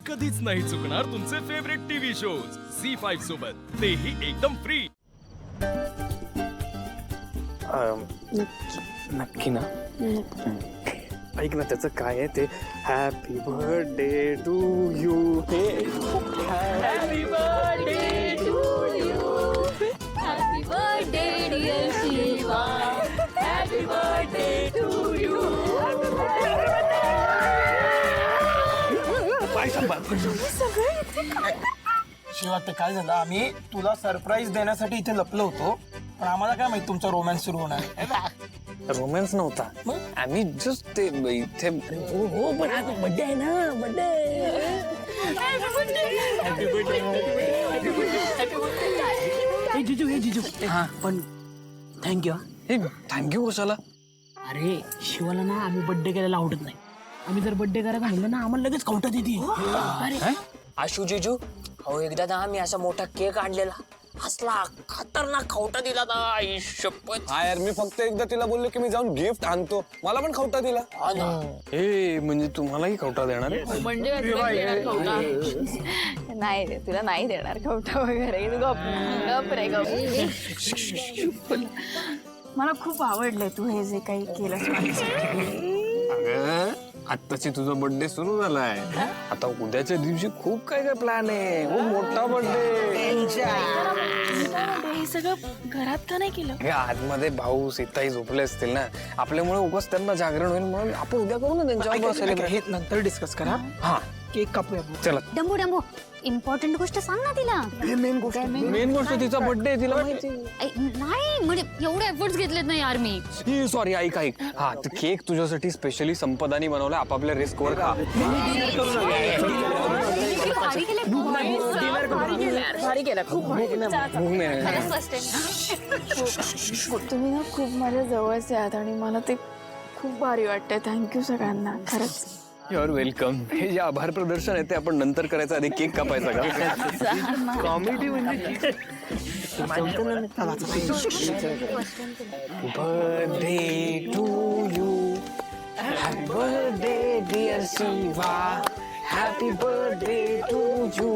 कधीच नाही चुकणार तुमचे फेवरेट टीव्ही शोज झी5 सोबत, तेही एकदम फ्री. नक्की ना? ऐक ना, त्याचं काय आहे ते, happy birthday to you. Happy birthday to you. Happy birthday dear Shiva. Happy birthday to you. Shiva, ते काय झालं, आम्ही तुला सरप्राईज देण्यासाठी इथे लपलो होतो, पण आम्हाला काय माहित तुमचा रोमॅन्स सुरू होणार आहे. रोमॅन्स नव्हता, आम्ही जस्ट ते इथे. हो, पण आज बर्थडे आहे ना, बर्थडे. जिजू हा, पण थँक्यू. हे थँक्यू कशाला? अरे शिवाला ना आम्ही बर्थडे करायला आवडत नाही. आम्ही जर बर्थडे करायला म्हणलं ना, आम्हाला लगेच कवटा देते. अरे आशू जिजू, अहो एकदा ना मी असा मोठा केक आणलेला, असला खतरनाक खवटा दिला ना, आई शपथ. हा यार, मी फक्त एकदा तिला बोललो की मी जाऊन गिफ्ट आणतो, मला पण खवटा दिला. हे म्हणजे तुम्हालाही खवटा देणार आहे? नाही रे, तुला नाही देणार कवटा वगैरे. गप रे गप. मला खूप आवडलंय तू हे जे काही केलंस माझ्यासाठी. अगं, आत्ताची तुझा बर्थडे सुरू झालाय, आता उद्याच्या दिवशी खूप काय काय प्लॅन आहे, खूप मोठा बर्थडे. हे सगळं घरात का नाही केलं? आतमध्ये भाऊ सीताई झोपले असतील ना, आपल्यामुळे उगाच त्यांना जागरण होईल, म्हणून आपण उद्या करू ना त्यांच्यावर सेलिब्रेट. हे नंतर डिस्कस करा. हा, केक कापूया. चला. डंबू डंबू, इम्पॉर्टंट गोष्ट सांग ना तिला. मेन गोष्ट, मेन गोष्ट तिचा बर्थडे, तिला माहिती. नाही म्हणजे एवढे एफर्ट्स घेतलेत ना यार मी. सॉरी, ऐक. हा, ते केक तुझ्यासाठी स्पेशली संपदानी बनवला, आपापल्या रिस्कवर खा. भारी केलं, खूप भारी केलं. भूक नाही. तुम्ही ना खूप माझ्या जवळचे आहात आणि मला ते खूप भारी वाटतंय. थँक्यू सगळ्यांना, खरंच. You are welcome. हे जे आभार प्रदर्शन आहे ते आपण नंतर करायचं, आधी केक कापायचा का? कॉमेडी म्हणजे birthday to you, happy birthday dear Shiva, happy birthday to you.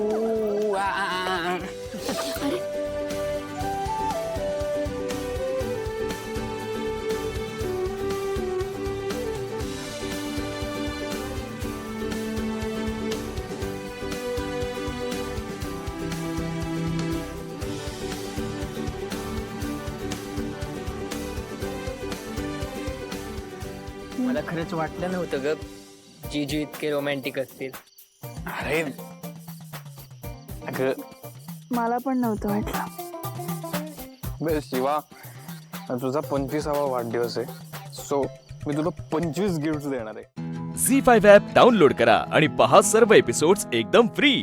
मला खरंच वाटलं नव्हतं ग जीजू इतके रोमॅन्टिक असतील. अरे अगं, मला पण नव्हतं वाटलं. बे शिवा, तुझा 25वा वाढदिवस आहे, सो मी तुला 25 गिफ्ट देणार आहे. झी5 ॲप डाउनलोड करा आणि पहा सर्व एपिसोड्स एकदम फ्री.